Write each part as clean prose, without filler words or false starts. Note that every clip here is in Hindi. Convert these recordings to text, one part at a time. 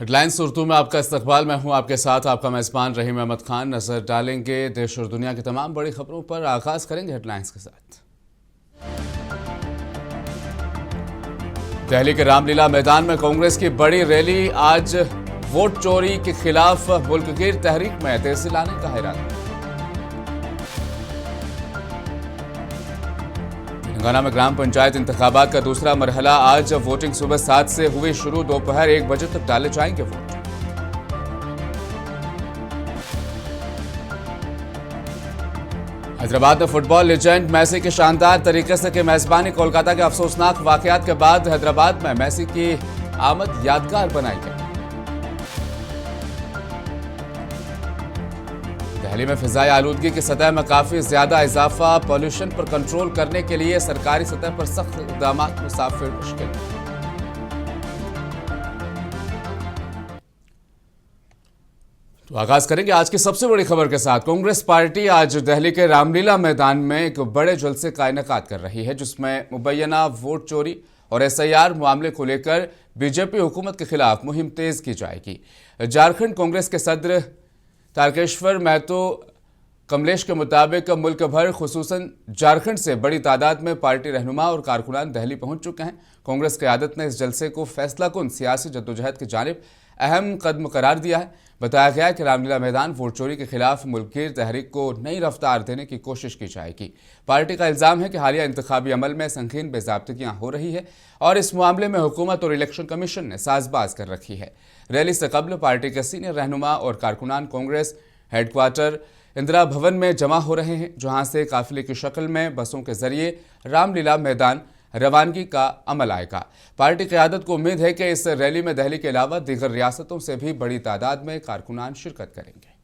हेडलाइंस उर्दू में आपका इस्तकबाल। मैं हूं आपके साथ आपका मेज़बान रहीम अहमद खान। नजर डालेंगे देश और दुनिया की तमाम बड़ी खबरों पर। आगाज करेंगे हेडलाइंस के साथ। दिल्ली के रामलीला मैदान में कांग्रेस की बड़ी रैली। आज वोट चोरी के खिलाफ मुल्कगीर तहरीक में तेजी लाने का इरादा। तेलंगाना में ग्राम पंचायत इंतखाबात का दूसरा मरहला। आज वोटिंग सुबह 7 से हुई शुरू, दोपहर 1 बजे तक डाले जाएंगे वोट। हैदराबाद में फुटबॉल लेजेंड मैसी के शानदार तरीके से की मेजबानी। कोलकाता के अफसोसनाक वाकयात के बाद हैदराबाद में मैसी की आमद यादगार बनाई गई। दिल्ली में फिजाई आलूदगी की सतह में काफी ज्यादा इजाफा। पॉल्यूशन पर कंट्रोल करने के लिए सरकारी सतह पर सख्त इकदाम मुसाफिर मुश्किल। तो आगाज करेंगे आज की सबसे बड़ी खबर के साथ। कांग्रेस पार्टी आज दिल्ली के रामलीला मैदान में एक बड़े जलसे का इनेकाद कर रही है, जिसमें मुबैना वोट चोरी और SIR मामले को लेकर बीजेपी हुकूमत के खिलाफ मुहिम तेज की जाएगी। झारखंड कांग्रेस के सदर तारकेश्वर महतो कमलेश के मुताबिक मुल्क भर खुसूसन झारखंड से बड़ी तादाद में पार्टी रहनुमा और कारकुनान दिल्ली पहुंच चुके हैं। कांग्रेस क़यादत ने इस जलसे को फैसलाकुन सियासी जद्दोजहद की जानिब अहम कदम करार दिया है। बताया गया कि रामलीला मैदान वोट चोरी के खिलाफ मुल्कगीर तहरीक को नई रफ्तार देने की कोशिश की जाएगी। पार्टी का इल्जाम है कि हालिया इंतखाबी अमल में संगीन बेज़ाब्तगियां हो रही है और इस मामले में हुकूमत और इलेक्शन कमीशन ने साजबाज कर रखी है। रैली से कबल पार्टी के सीनियर रहनुमा और कारकुनान कांग्रेस हेडक्वार्टर इंदिरा भवन में जमा हो रहे हैं, जहां से काफिले की शक्ल में बसों के जरिए रामलीला मैदान रवानगी का अमल आएगा। पार्टी क़यादत को उम्मीद है कि इस रैली में दिल्ली के अलावा दीगर रियासतों से भी बड़ी तादाद में कारकुनान शिरकत करेंगे।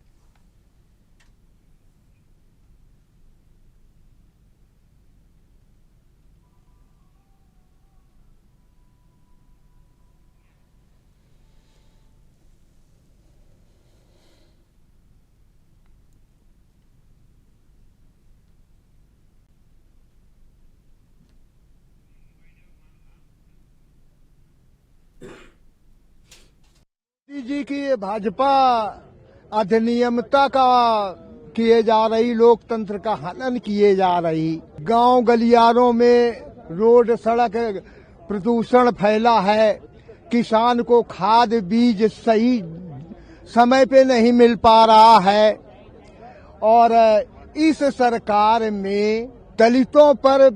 मोदी जी की भाजपा अधिनियमता का किए जा रही, लोकतंत्र का हनन किए जा रही। गांव गलियारों में रोड सड़क प्रदूषण फैला है। किसान को खाद बीज सही समय पे नहीं मिल पा रहा है और इस सरकार में दलितों पर,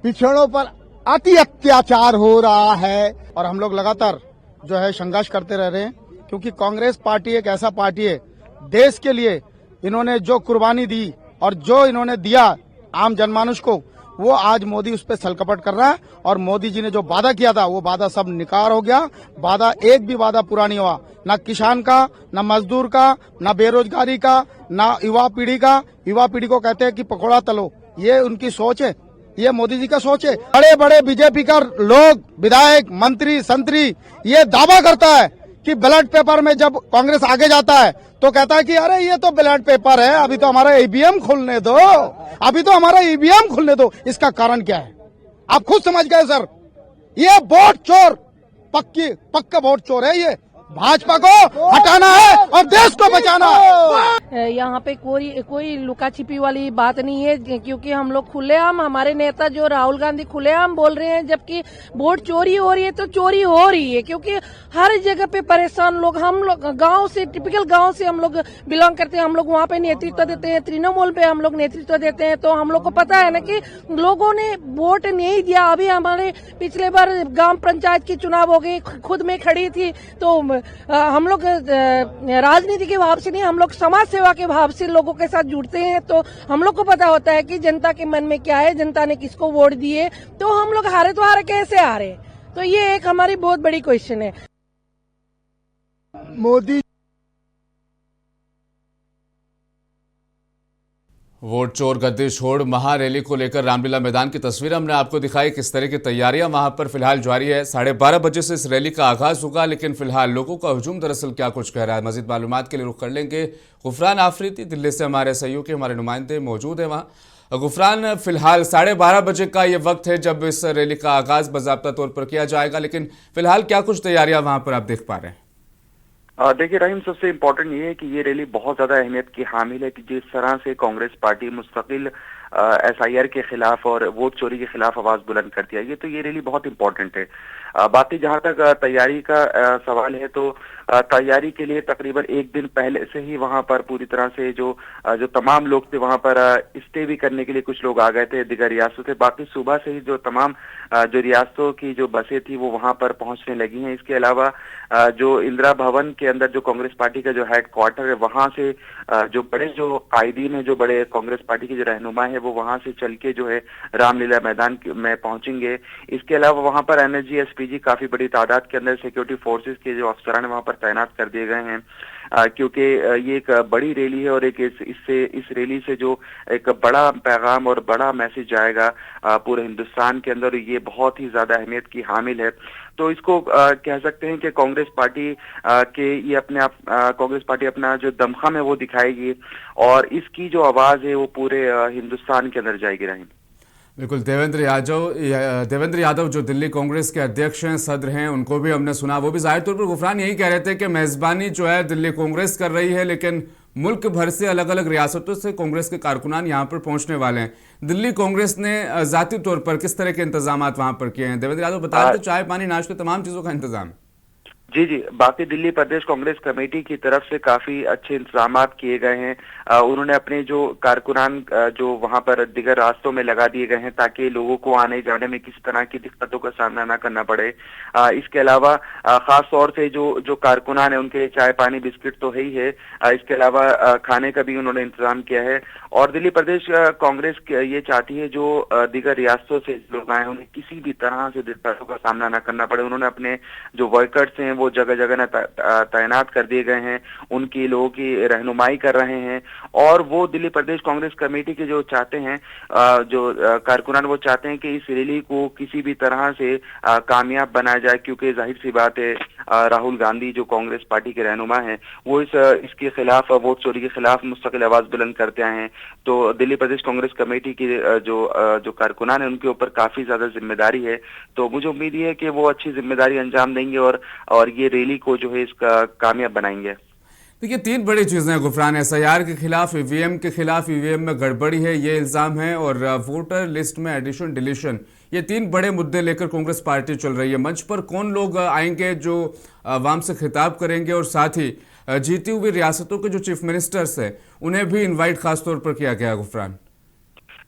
पिछड़ों पर अति अत्याचार हो रहा है। और हम लोग लगातार जो है संघर्ष करते रह रहे हैं, क्योंकि कांग्रेस पार्टी एक ऐसा पार्टी है, देश के लिए इन्होंने जो कुर्बानी दी और जो इन्होंने दिया आम जनमानुष को, वो आज मोदी उस पर छलकपट कर रहा है। और मोदी जी ने जो वादा किया था वो वादा सब निकार हो गया। वादा एक भी वादा पूरा नहीं हुआ, ना किसान का, ना मजदूर का, ना बेरोजगारी का, ना युवा पीढ़ी का। युवा पीढ़ी को कहते हैं कि पकौड़ा तलो, ये उनकी सोच है, ये मोदी जी का सोच है। बड़े बड़े बीजेपी का लोग, विधायक, मंत्री, संतरी ये दावा करता है कि बैलेट पेपर में जब कांग्रेस आगे जाता है तो कहता है कि अरे ये तो बैलेट पेपर है, अभी तो हमारा ईवीएम खोलने दो, अभी तो हमारा ईवीएम खोलने दो। इसका कारण क्या है आप खुद समझ गए सर। ये वोट चोर, पक्का वोट चोर है। ये भाजपा को हटाना है और देश को बचाना है। यहाँ पे कोई लुका छिपी वाली बात नहीं है, क्योंकि हम लोग खुलेआम, हमारे नेता जो राहुल गांधी खुलेआम बोल रहे हैं, जबकि वोट चोरी हो रही है तो चोरी हो रही है, क्योंकि हर जगह पे परेशान लोग, हम लोग गांव से, टिपिकल गांव से हम लोग बिलोंग करते हैं। हम लोग वहाँ पे नेतृत्व देते हैं, तृणमूल पे हम लोग नेतृत्व देते हैं, तो हम लोग को पता है ना कि लोगों ने वोट नहीं दिया। अभी हमारे पिछले बार ग्राम पंचायत की चुनाव हो गई, खुद में खड़ी थी, तो हम लोग राजनीति के भाव से नहीं, हम लोग समाज सेवा के भाव से लोगों के साथ जुड़ते हैं, तो हम लोग को पता होता है कि जनता के मन में क्या है, जनता ने किसको वोट दिए। तो हम लोग हारे तो हारे, कैसे हारे, तो ये एक हमारी बहुत बड़ी क्वेश्चन है। मोदी वोट चोर गद्दी छोड़ महारैली को लेकर रामलीला मैदान की तस्वीर हमने आपको दिखाई। किस तरह की तैयारियां वहां पर फिलहाल जारी है। 12:30 बजे से इस रैली का आगाज होगा, लेकिन फिलहाल लोगों का हुजूम दरअसल क्या कुछ कह रहा है, मजीद मालूमात के लिए रुख कर लेंगे गुफरान आफरीदी। दिल्ली से हमारे सहयोगी, हमारे नुमाइंदे मौजूद हैं वहाँ। गुफरान, फिलहाल 12:30 बजे का ये वक्त है जब इस रैली का आगाज बाज़ाब्ता तौर पर किया जाएगा, लेकिन फिलहाल क्या कुछ तैयारियां वहां पर आप देख पा रहे हैं? देखिए रहीम, सबसे इम्पोर्टेंट ये है कि ये रैली बहुत ज्यादा अहमियत की हामिल है कि जिस तरह से कांग्रेस पार्टी मुस्तकिल एसआईआर के खिलाफ और वोट चोरी के खिलाफ आवाज बुलंद करती है, तो ये रैली बहुत इम्पोर्टेंट है। बाकी जहां तक तैयारी का सवाल है, तो तैयारी के लिए तकरीबन एक दिन पहले से ही वहां पर पूरी तरह से जो तमाम लोग थे वहां पर स्टे भी करने के लिए कुछ लोग आ गए थे दिगर रियासतों से। बाकी सुबह से ही जो तमाम जो रियासतों की जो बसें थी वो वहां पर पहुंचने लगी हैं। इसके अलावा जो इंदिरा भवन के अंदर जो कांग्रेस पार्टी का जो हेडक्वार्टर है, वहां से जो बड़े जो कायदीन है, जो बड़े कांग्रेस पार्टी के जो रहनुमा है, वो वहां से चल के जो है रामलीला मैदान में पहुंचेंगे। इसके अलावा वहां पर एनएसजी एसपीजी काफी बड़ी तादाद के अंदर सिक्योरिटी फोर्सेस के जो अफसरान है वहां पर तैनात कर दिए गए हैं, क्योंकि ये एक बड़ी रैली है और एक इस रैली से जो एक बड़ा पैगाम और बड़ा मैसेज जाएगा पूरे हिंदुस्तान के अंदर, ये बहुत ही ज्यादा अहमियत की हामिल है। तो इसको कह सकते हैं कि कांग्रेस पार्टी के ये अपने आप कांग्रेस पार्टी अपना जो दमखम है वो दिखाएगी और इसकी जो आवाज है वो पूरे हिंदुस्तान के अंदर जाएगी। रही बिल्कुल, देवेंद्र यादव जो दिल्ली कांग्रेस के अध्यक्ष हैं, सदर हैं, उनको भी हमने सुना। वो भी जाहिर तौर पर गुफरान यही कह रहे थे कि मेजबानी जो है दिल्ली कांग्रेस कर रही है, लेकिन मुल्क भर से अलग अलग रियासतों से कांग्रेस के कारकुनान यहाँ पर पहुंचने वाले हैं। दिल्ली कांग्रेस ने जाती तौर पर किस तरह के इंतजाम वहां पर किए हैं? देवेंद्र यादव बता रहे थे चाय पानी नाश्ते तमाम चीजों का इंतजाम। जी, बाकी दिल्ली प्रदेश कांग्रेस कमेटी की तरफ से काफी अच्छे इंतजाम किए गए हैं। उन्होंने अपने जो कारकुनान जो वहां पर दिगर रास्तों में लगा दिए गए हैं ताकि लोगों को आने जाने में किसी तरह की दिक्कतों का सामना न करना पड़े। इसके अलावा खास तौर से जो कारकुनान है उनके चाय पानी बिस्किट तो है ही है, इसके अलावा खाने का भी उन्होंने इंतजाम किया है। और दिल्ली प्रदेश कांग्रेस ये चाहती है जो दिगर रियासतों से लोग आए उन्हें किसी भी तरह से दिक्कतों का सामना न करना पड़े। उन्होंने अपने जो वर्कर्स हैं वो जगह जगह तैनात कर दिए गए हैं, उनकी लोगों की रहनुमाई कर रहे हैं। और वो दिल्ली प्रदेश कांग्रेस कमेटी के जो चाहते हैं जो कारकुनान, वो चाहते हैं कि इस रैली को किसी भी तरह से कामयाब बनाया जाए, क्योंकि जाहिर सी बात है राहुल गांधी जो कांग्रेस पार्टी के रहनुमा हैं वो इसके खिलाफ, वोट चोरी के खिलाफ मुस्तकिल आवाज बुलंद करते आए हैं। तो दिल्ली प्रदेश कांग्रेस कमेटी की जो कारकुनान है उनके ऊपर काफी ज्यादा जिम्मेदारी है। तो मुझे उम्मीद है कि वो अच्छी जिम्मेदारी अंजाम देंगे और ये रैली को जो है इसका कामयाब बनाएंगे। देखिए, तीन बड़ी चीजें हैं गुफरान। एसआईआर के खिलाफ, ईवीएम के खिलाफ, ईवीएम में गड़बड़ी है ये इल्जाम है, और वोटर लिस्ट में एडिशन डिलीशन, ये तीन बड़े मुद्दे लेकर कांग्रेस पार्टी चल रही है। मंच पर कौन लोग आएंगे जो आवाम से खिताब करेंगे, और साथ ही जीती हुई रियासतों के जो चीफ मिनिस्टर्स हैं उन्हें भी इनवाइट खास तौर पर किया गया गुफरान?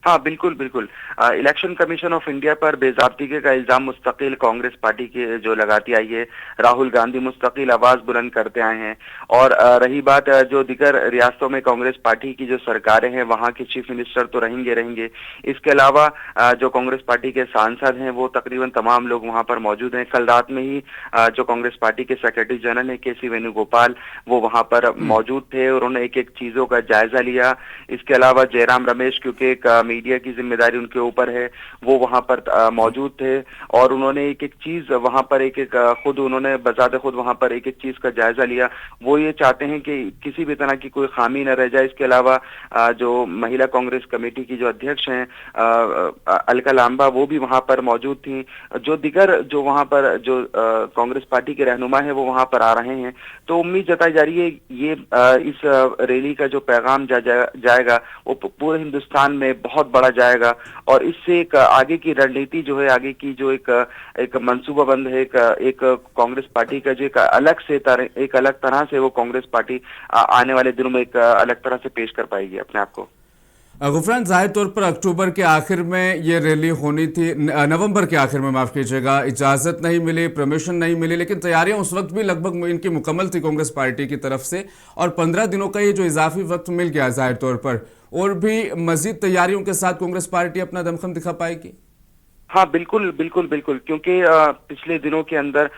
हाँ, बिल्कुल। इलेक्शन कमीशन ऑफ इंडिया पर बेजाब्तिगी का इल्जाम मुस्तकिल कांग्रेस पार्टी के जो लगाती आई है, राहुल गांधी मुस्तकिल आवाज बुलंद करते आए हैं। और रही बात जो दिगर रियासतों में कांग्रेस पार्टी की जो सरकारें हैं वहां के चीफ मिनिस्टर तो रहेंगे। इसके अलावा जो कांग्रेस पार्टी के सांसद हैं वो तकरीबन तमाम लोग वहां पर मौजूद हैं। कल रात में ही जो कांग्रेस पार्टी के सेक्रेटरी जनरल है के सी वेणुगोपाल, वो वहां पर मौजूद थे और उन्होंने एक एक चीजों का जायजा लिया। इसके अलावा जयराम रमेश, क्योंकि एक मीडिया की जिम्मेदारी उनके ऊपर है, वो वहां पर मौजूद थे और उन्होंने एक एक चीज वहां पर खुद उन्होंने बजाते खुद वहां पर एक एक चीज का जायजा लिया। वो ये चाहते हैं कि किसी भी तरह की कोई खामी न रह जाए। इसके अलावा जो महिला कांग्रेस कमेटी की जो अध्यक्ष हैं अलका लांबा, वो भी वहां पर मौजूद थी। जो दिगर जो वहां पर जो कांग्रेस पार्टी के रहनुमा है वो वहां पर आ रहे हैं। तो उम्मीद जताई जा रही है ये इस रैली का जो पैगाम जाएगा वो पूरे हिंदुस्तान में बहुत बड़ा जाएगा और इससे एक आगे की रणनीति जो है, आगे की जो एक मंसूबाबंद है, एक कांग्रेस पार्टी का जो एक अलग तरह से वो कांग्रेस पार्टी आने वाले दिनों में एक अलग तरह से पेश कर पाएगी अपने आप को। गुफरान, जाहिर तौर पर अक्टूबर के आखिर में ये रैली होनी थी, नवंबर के आखिर में, माफ कीजिएगा, इजाजत नहीं मिली, परमिशन नहीं मिली, लेकिन तैयारियां उस वक्त भी लगभग इनकी मुकम्मल थी कांग्रेस पार्टी की तरफ से, और 15 दिनों का ये जो इजाफी वक्त मिल गया जाहिर तौर पर, और भी मजीद तैयारियों के साथ कांग्रेस पार्टी अपना दमखम दिखा पाएगी? हाँ, बिल्कुल, क्योंकि पिछले दिनों के अंदर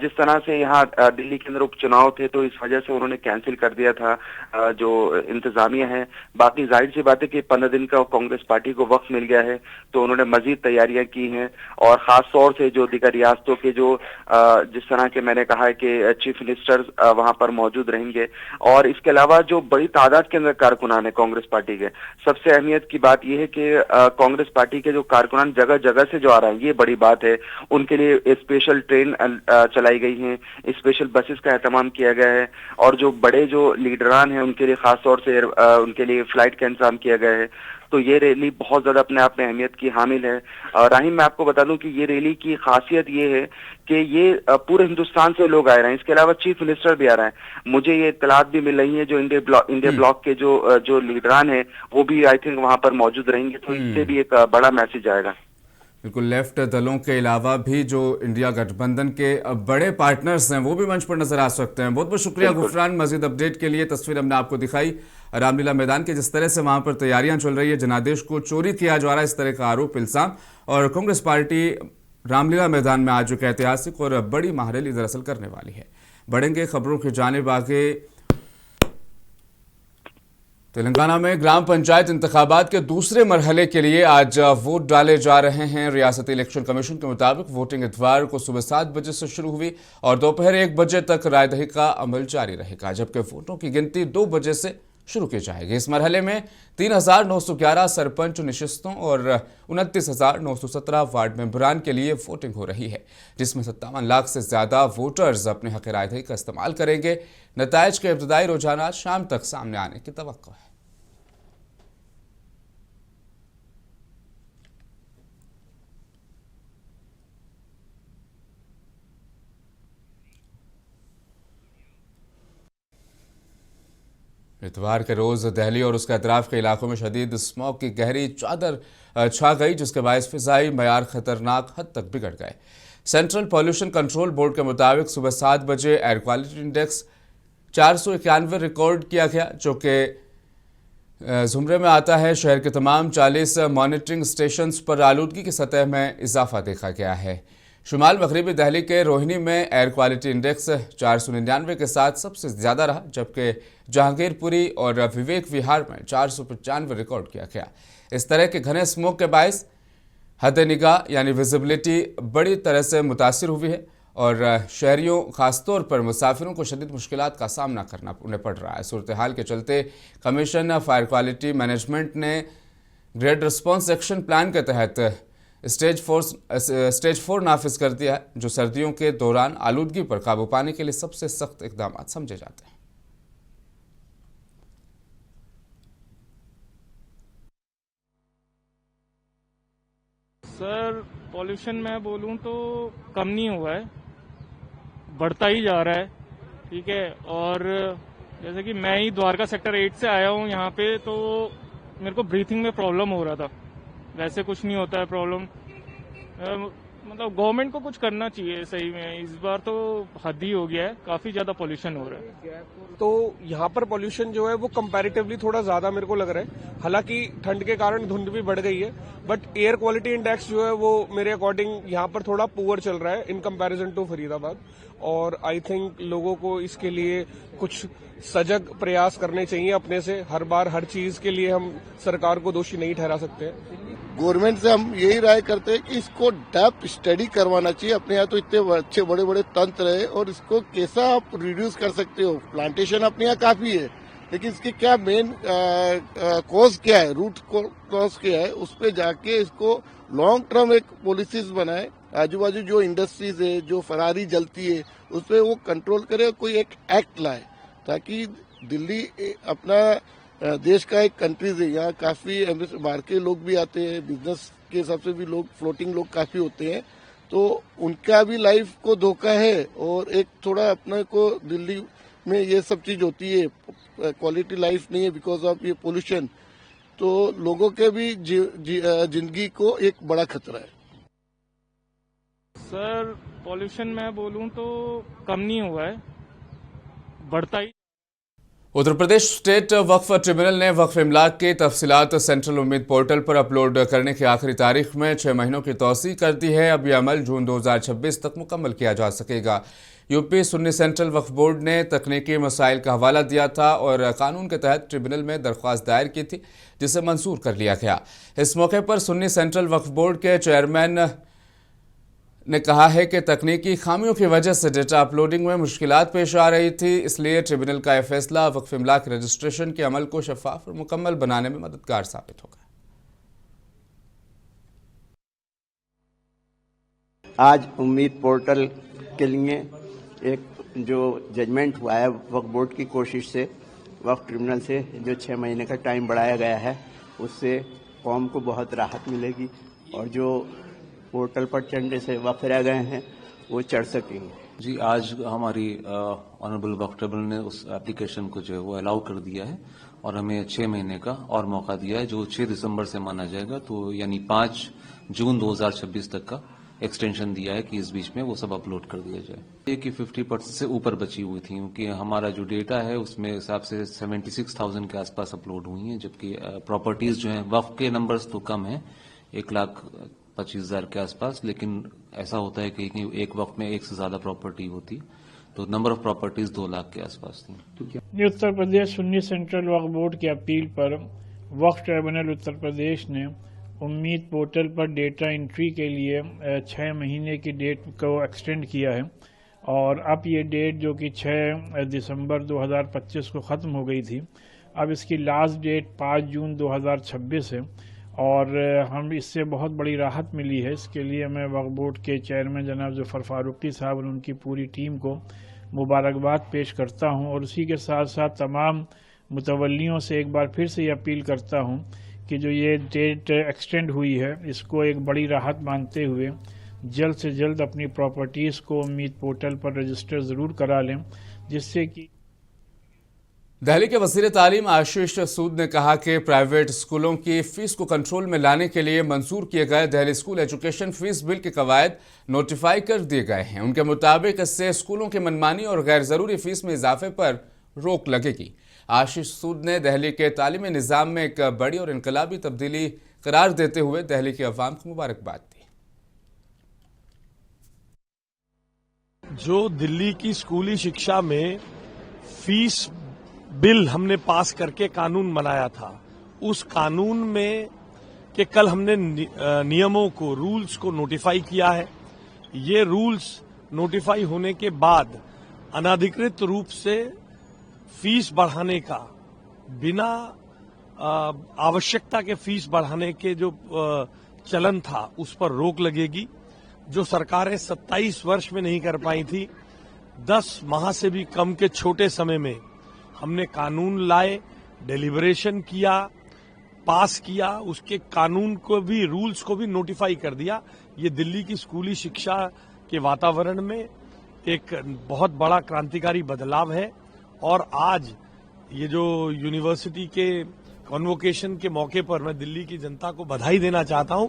जिस तरह से यहाँ दिल्ली के अंदर उपचुनाव थे तो इस वजह से उन्होंने कैंसिल कर दिया था जो इंतजामिया है। बाकी जाहिर सी बात है कि 15 दिन का कांग्रेस पार्टी को वक्त मिल गया है, तो उन्होंने मजीद तैयारियां की हैं और खास तौर से जो दिगर रियासतों के जो जिस तरह के मैंने कहा है कि चीफ मिनिस्टर वहां पर मौजूद रहेंगे। और इसके अलावा जो बड़ी तादाद के अंदर कारकुनान है कांग्रेस पार्टी के, सबसे अहमियत की बात यह है कि कांग्रेस पार्टी के जो कारकुनान जगह जगह से जो आ रहा है, ये बड़ी बात है। उनके लिए स्पेशल ट्रेन चलाई गई है, स्पेशल बसेस का एहतमाम किया गया है, और जो बड़े जो लीडरान हैं उनके लिए खास तौर से उनके लिए फ्लाइट का इंतजाम किया गया है। तो ये रैली बहुत ज्यादा अपने आप में अहमियत की हामिल है। और राहिम, मैं आपको बता दूं कि ये रैली की खासियत ये है कि ये पूरे हिंदुस्तान से लोग आ रहे हैं, इसके अलावा चीफ मिनिस्टर भी आ रहे हैं। मुझे ये इत्तलात भी मिल रही है, जो इंडिया ब्लॉक के जो लीडरान है वो भी आई थिंक वहां पर मौजूद रहेंगे, तो इससे भी एक बड़ा मैसेज आएगा। बिल्कुल, लेफ्ट दलों के अलावा भी जो इंडिया गठबंधन के बड़े पार्टनर्स हैं वो भी मंच पर नजर आ सकते हैं। बहुत बहुत शुक्रिया गुफरान, मजीद अपडेट के लिए। तस्वीर हमने आपको दिखाई रामलीला मैदान के, जिस तरह से वहां पर तैयारियां चल रही है, जनादेश को चोरी किया जा रहा है, इस तरह का आरोप इल्जाम। और कांग्रेस पार्टी रामलीला मैदान में आज एक ऐतिहासिक और बड़ी महारैली दरअसल करने वाली है। बढ़ेंगे खबरों की जानिब आगे। तेलंगाना में ग्राम पंचायत इंतखाबात के दूसरे मरहले के लिए आज वोट डाले जा रहे हैं। रियासती इलेक्शन कमीशन के मुताबिक वोटिंग इतवार को सुबह 7 बजे से शुरू हुई और दोपहर 1 बजे तक रायदही का अमल जारी रहेगा, जबकि वोटों की गिनती 2 बजे से शुरू की जाएगी। इस मरहले में 3,911 सरपंच निशिस्तों और 29,917 वार्ड मेंबरान के लिए वोटिंग हो रही है, जिसमें 57 लाख से ज्यादा वोटर्स अपने हक रायदही का इस्तेमाल करेंगे। नताइज के इब्तदाई रुझानात शाम तक सामने आने की तवक्को है। इतवार के रोज दिल्ली और उसके अतराफ के इलाकों में शदीद स्मॉग की गहरी चादर छा गई, जिसके बायस फिजाई मयार खतरनाक हद तक बिगड़ गए। सेंट्रल पॉल्यूशन कंट्रोल बोर्ड के मुताबिक सुबह 7 बजे एयर क्वालिटी इंडेक्स 491 रिकॉर्ड किया गया, जो कि जुमरे में आता है। शहर के तमाम 40 मॉनिटरिंग स्टेशंस पर आलूदगी की सतह में इजाफा देखा गया है। शुमाल मगरबी दिल्ली के रोहिणी में एयर क्वालिटी इंडेक्स 499 के साथ सबसे ज़्यादा रहा, जबकि जहांगीरपुरी और विवेक विहार में 495 रिकॉर्ड किया गया। इस तरह के घने स्मोक के बायस हद निगाह यानी विजिबिलिटी बड़ी तरह से मुतासिर हुई है और शहरियों खासतौर पर मुसाफिरों को शदीद मुश्किलात का सामना करना उन्हें पड़ रहा है। सूरत हाल के चलते कमीशन फायर क्वालिटी मैनेजमेंट ने ग्रेड रिस्पॉन्स एक्शन प्लान के तहत स्टेज 4 नाफिज कर दिया है, जो सर्दियों के दौरान आलूदगी पर काबू पाने के लिए सबसे सख्त इकदाम समझे जाते हैं। सर, पॉल्यूशन मैं बोलूं तो कम नहीं हुआ है, बढ़ता ही जा रहा है। ठीक है, और जैसे कि मैं ही द्वारका सेक्टर 8 से आया हूं यहाँ पे, तो मेरे को ब्रीथिंग में प्रॉब्लम हो रहा था। वैसे कुछ नहीं होता है प्रॉब्लम, मतलब गवर्नमेंट को कुछ करना चाहिए सही में। इस बार तो हद ही हो गया है, काफी ज्यादा पॉल्यूशन हो रहा है। तो यहाँ पर पॉल्यूशन जो है वो कंपैरेटिवली थोड़ा ज्यादा मेरे को लग रहा है। हालांकि ठंड के कारण धुंध भी बढ़ गई है, बट एयर क्वालिटी इंडेक्स जो है वो मेरे अकॉर्डिंग यहाँ पर थोड़ा पुअर चल रहा है इन कंपैरिजन टू फरीदाबाद। और आई थिंक लोगों को इसके लिए कुछ सजग प्रयास करने चाहिए अपने से। हर बार हर चीज के लिए हम सरकार को दोषी नहीं ठहरा सकते। गवर्नमेंट से हम यही राय करते हैं कि इसको डेप्थ स्टडी करवाना चाहिए। अपने यहाँ तो इतने अच्छे बड़े बड़े तंत्र है और इसको कैसा आप रिड्यूस कर सकते हो। प्लांटेशन अपने यहाँ काफी है, लेकिन इसके क्या मेन कॉज क्या है, रूट कॉज क्या है, उस पर जाके इसको लॉन्ग टर्म एक पॉलिसीज बनाए। आजू बाजू जो इंडस्ट्रीज है, जो फरारी जलती है, उस पर वो कंट्रोल करे, कोई एक एक्ट लाए, ताकि दिल्ली अपना देश का एक कंट्रीज है। यहाँ काफी बाहर के लोग भी आते हैं, बिजनेस के हिसाब से भी लोग, फ्लोटिंग लोग काफी होते हैं, तो उनका भी लाइफ को धोखा है। और एक थोड़ा अपने को दिल्ली में ये सब चीज होती है, क्वालिटी लाइफ नहीं है बिकॉज ऑफ ये पोल्यूशन, तो लोगों के भी जिंदगी को एक बड़ा खतरा है। सर, पॉल्यूशन मैं बोलूं तो कम नहीं हुआ है, बढ़ता ही। उत्तर प्रदेश स्टेट वक्फ ट्रिब्यूनल ने वक्फ इमलाक की तफसीलात सेंट्रल उम्मीद पोर्टल पर अपलोड करने की आखिरी तारीख में 6 महीनों की तौसीह कर दी है। अब यह अमल जून 2026 तक मुकम्मल किया जा सकेगा। यूपी सुन्नी सेंट्रल वक्फ बोर्ड ने तकनीकी मसाइल का हवाला दिया था और कानून के तहत ट्रिब्यूनल में दरख्वास्त दायर की थी, जिसे मंजूर कर लिया गया। इस मौके पर सुन्नी सेंट्रल वक्फ बोर्ड के चेयरमैन ने कहा है कि तकनीकी खामियों की वजह से डेटा अपलोडिंग में मुश्किलात पेश आ रही थी, इसलिए ट्रिब्यूनल का यह फैसला वक्फ इमलाक रजिस्ट्रेशन के अमल को शफाफ और मुकम्मल बनाने में मददगार साबित होगा। आज उम्मीद पोर्टल के लिए एक जो जजमेंट हुआ है वक्फ बोर्ड की कोशिश से, वक्फ ट्रिब्यूनल से जो 6 महीने का टाइम बढ़ाया गया है, उससे कौम को बहुत राहत मिलेगी और जो पोर्टल पर चढ़ने से वक्फ रह गए हैं वो चढ़ सकेंगे। जी, आज हमारी ऑनरेबल वक्फ ट्रिब्यूनल ने उस एप्लीकेशन को जो है वो अलाउ कर दिया है और हमें 6 महीने का और मौका दिया है, जो 6 दिसंबर से माना जाएगा, तो यानी 5 जून 2026 तक का एक्सटेंशन दिया है कि इस बीच में वो सब अपलोड कर दिया जाए। ये कि 50% से ऊपर बची हुई थी, क्योंकि हमारा जो डेटा है उसमें हिसाब से 76,000 के आसपास अपलोड हुई हैं, जबकि प्रॉपर्टीज जो हैं वक्फ के नंबर्स तो कम हैं, 1,25,000 के आसपास, लेकिन ऐसा होता है कि एक वक्त में एक से ज्यादा प्रॉपर्टी होती, तो नंबर ऑफ प्रॉपर्टीज 2 लाख के आसपास थी। उत्तर प्रदेश सुन्नी सेंट्रल वक्फ बोर्ड की अपील पर वक्फ ट्रिब्यूनल उत्तर प्रदेश ने उम्मीद पोर्टल पर डेटा एंट्री के लिए 6 महीने की डेट को एक्सटेंड किया है और अब ये डेट जो कि 6 दिसंबर 2025 को ख़त्म हो गई थी, अब इसकी लास्ट डेट 5 जून 2026 है और हम इससे बहुत बड़ी राहत मिली है। इसके लिए मैं वक्फ बोर्ड के चेयरमैन जनाब ज़फ़र फारूकी साहब और उनकी पूरी टीम को मुबारकबाद पेश करता हूं और उसी के साथ साथ तमाम मुतवल्लियों से एक बार फिर से ये अपील करता हूं कि जो ये डेट एक्सटेंड हुई है इसको एक बड़ी राहत मानते हुए जल्द से जल्द अपनी प्रॉपर्टीज़ को उम्मीद पोर्टल पर रजिस्टर ज़रूर करा लें, जिससे कि दिल्ली के वज़ीर तालीम आशीष सूद ने कहा कि प्राइवेट स्कूलों की फीस को कंट्रोल में लाने के लिए मंजूर किए गए Delhi school education fees bill के कवायद नोटिफाई कर दिए गए हैं। उनके मुताबिक इससे स्कूलों की मनमानी और गैर ज़रूरी फीस में इजाफे पर रोक लगेगी। आशीष सूद ने दिल्ली के तालीमी निज़ाम में एक बड़ी और इनकलाबी तब्दीली करार देते हुए दिल्ली की अवाम को मुबारकबाद दी। जो दिल्ली की स्कूली शिक्षा में फीस बिल हमने पास करके कानून बनाया था, उस कानून में के कल हमने नियमों को, रूल्स को नोटिफाई किया है। ये रूल्स नोटिफाई होने के बाद अनधिकृत रूप से फीस बढ़ाने का, बिना आवश्यकता के फीस बढ़ाने के जो चलन था उस पर रोक लगेगी। जो सरकारें 27 वर्ष में नहीं कर पाई थी, 10 माह से भी कम के छोटे समय में हमने कानून लाए, डेलिब्रेशन किया, पास किया, उसके कानून को भी, रूल्स को भी नोटिफाई कर दिया। ये दिल्ली की स्कूली शिक्षा के वातावरण में एक बहुत बड़ा क्रांतिकारी बदलाव है और आज ये जो यूनिवर्सिटी के कॉन्वोकेशन के मौके पर मैं दिल्ली की जनता को बधाई देना चाहता हूं।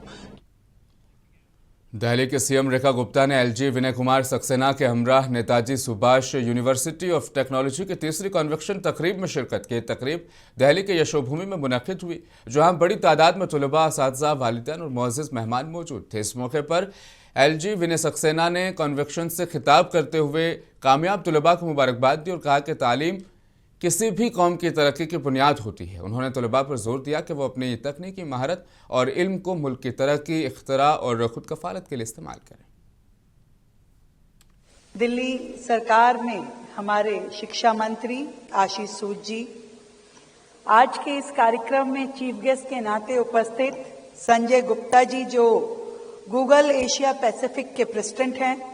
दिल्ली के सीएम रेखा गुप्ता ने एलजी विनय कुमार सक्सेना के हमराह Netaji Subhas university of technology की तीसरी कन्वेंशन तकरीब में शिरकत की। तकरीब दिल्ली के यशोभूमि में मुनक्किद हुई, जहां बड़ी तादाद में तुलबा, असातिज़ा, वालिदैन और मुअज़्ज़िज़ मेहमान मौजूद थे। इस मौके पर एलजी विनय सक्सेना ने कन्वेंशन से खिताब करते हुए कामयाब तुलबा को मुबारकबाद दी और कहा कि तालीम किसी भी कौम की तरक्की की बुनियाद होती है। उन्होंने तलबा पर जोर दिया कि वो अपनी तकनीकी महारत और इल्म को मुल्क की तरक्की, इख्तरा और खुद कफालत के लिए इस्तेमाल करें। दिल्ली सरकार ने हमारे शिक्षा मंत्री आशीष सूद जी आज के इस कार्यक्रम में चीफ गेस्ट के नाते उपस्थित संजय गुप्ता जी, जो गूगल एशिया पैसिफिक के प्रेसिडेंट हैं,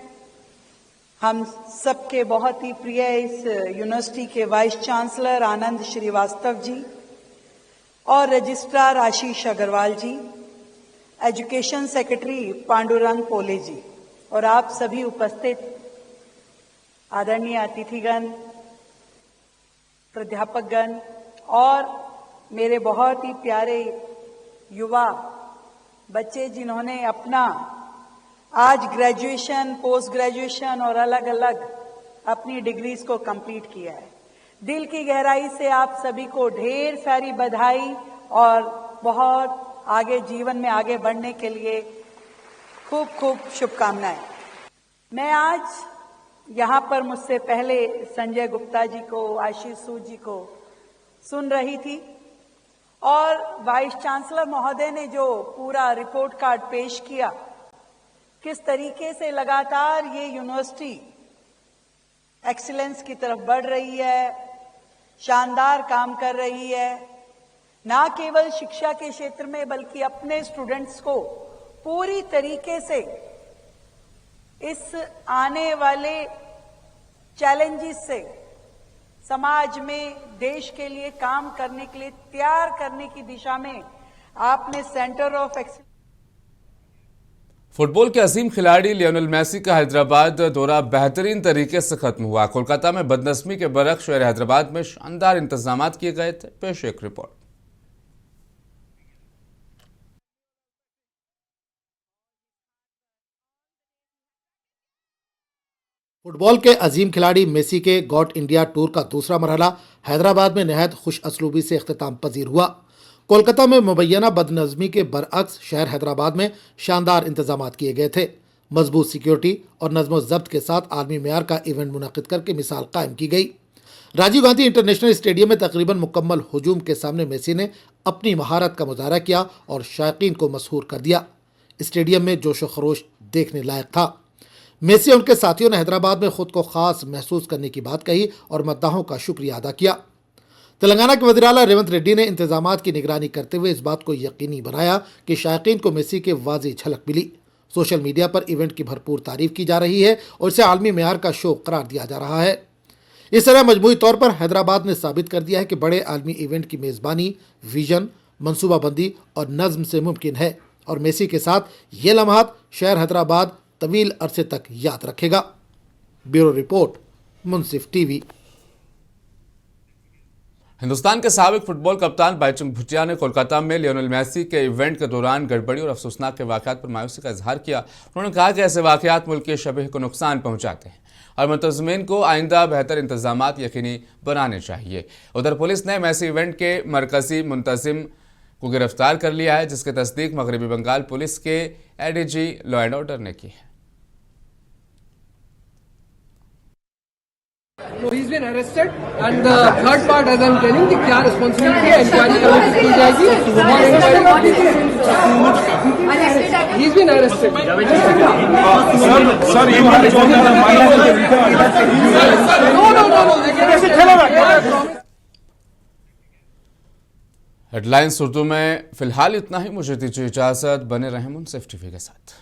हम सबके बहुत ही प्रिय इस यूनिवर्सिटी के वाइस चांसलर आनंद श्रीवास्तव जी और रजिस्ट्रार आशीष अग्रवाल जी, एजुकेशन सेक्रेटरी पांडुरंग पोले जी और आप सभी उपस्थित आदरणीय अतिथिगण, प्राध्यापकगण और मेरे बहुत ही प्यारे युवा बच्चे जिन्होंने अपना आज ग्रेजुएशन, पोस्ट ग्रेजुएशन और अलग अलग अपनी डिग्रीज को कंप्लीट किया है। दिल की गहराई से आप सभी को ढेर सारी बधाई और बहुत आगे जीवन में आगे बढ़ने के लिए खूब खूब शुभकामनाएं। मैं आज यहाँ पर मुझसे पहले संजय गुप्ता जी को, आशीष सूद जी को सुन रही थी और वाइस चांसलर महोदय ने जो पूरा रिपोर्ट कार्ड पेश किया, किस तरीके से लगातार ये यूनिवर्सिटी एक्सीलेंस की तरफ बढ़ रही है, शानदार काम कर रही है, ना केवल शिक्षा के क्षेत्र में बल्कि अपने स्टूडेंट्स को पूरी तरीके से इस आने वाले चैलेंजेस से समाज में देश के लिए काम करने के लिए तैयार करने की दिशा में आपने सेंटर ऑफ एक्सीलेंस। फुटबॉल के अजीम खिलाड़ी लियोनेल मेसी का हैदराबाद दौरा बेहतरीन तरीके से खत्म हुआ। कोलकाता में बदनस्मी के बरख शहर हैदराबाद में शानदार इंतजाम किए गए थे। पेश एक रिपोर्ट। फुटबॉल के अजीम खिलाड़ी मेसी के गॉट इंडिया टूर का दूसरा मरहला हैदराबाद में नहायत खुश असलूबी से इख्तिताम पजीर हुआ। कोलकाता में मुबैना बदनज़मी के बरअक्स शहर हैदराबाद में शानदार इंतजाम किए गए थे। मजबूत सिक्योरिटी और नज़्म ज़ब्त के साथ आलमी मेयार का इवेंट मुनक़िद करके मिसाल कायम की गई। राजीव गांधी इंटरनेशनल स्टेडियम में तकरीबन मुकम्मल हुजूम के सामने मेसी ने अपनी महारत का मुजाहरा किया और शायकीन को मसहूर कर दिया। स्टेडियम में जोश व खरोश देखने लायक था। मेसी और उनके साथियों ने हैदराबाद में खुद को खास महसूस करने की बात कही और मद्दाहों का शुक्रिया अदा किया। तेलंगाना के वज़ीर आला रेवंत रेड्डी ने इंतजामात की निगरानी करते हुए इस बात को यकीनी बनाया कि शायकीन को मेसी के वाज़ी झलक मिली। सोशल मीडिया पर इवेंट की भरपूर तारीफ की जा रही है और इसे आलमी मेयार का शो करार दिया जा रहा है। इस तरह मजमूई तौर पर हैदराबाद ने साबित कर दिया है कि बड़े आलमी इवेंट की मेज़बानी विजन, मनसूबाबंदी और नज़्म से मुमकिन है और मेसी के साथ ये लम्हात शहर हैदराबाद तवील अरसे तक याद रखेगा। ब्यूरो रिपोर्ट, मुंसिफ टीवी। हिंदुस्तान के साबिक फुटबॉल कप्तान बाईचुंग भूटिया ने कोलकाता में लियोनेल मेसी के इवेंट के दौरान गड़बड़ी और अफसोसनाक के वाकयात पर मायूसी का इजहार किया। उन्होंने कहा कि ऐसे वाकयात मुल्क के शबह को नुकसान पहुंचाते हैं और मुंतज़मीन को आइंदा बेहतर इंतजामात यकीनी बनाने चाहिए। उधर पुलिस ने मेसी इवेंट के मरकजी मुंतजिम को गिरफ्तार कर लिया है, जिसकी तस्दीक मगरबी बंगाल पुलिस के एडीजी लॉ एंड ऑर्डर ने की है। No, he's been arrested, and the third part, as I'm telling, कि क्या responsibility है, inquiry कमेटी की जाएगी और inquiry he's been arrested. Sir, you are responding to No. Headlines Urdu में फिलहाल इतना ही। मुझे दीजिए इजाजत। बने रहें मुंसिफ टीवी के साथ।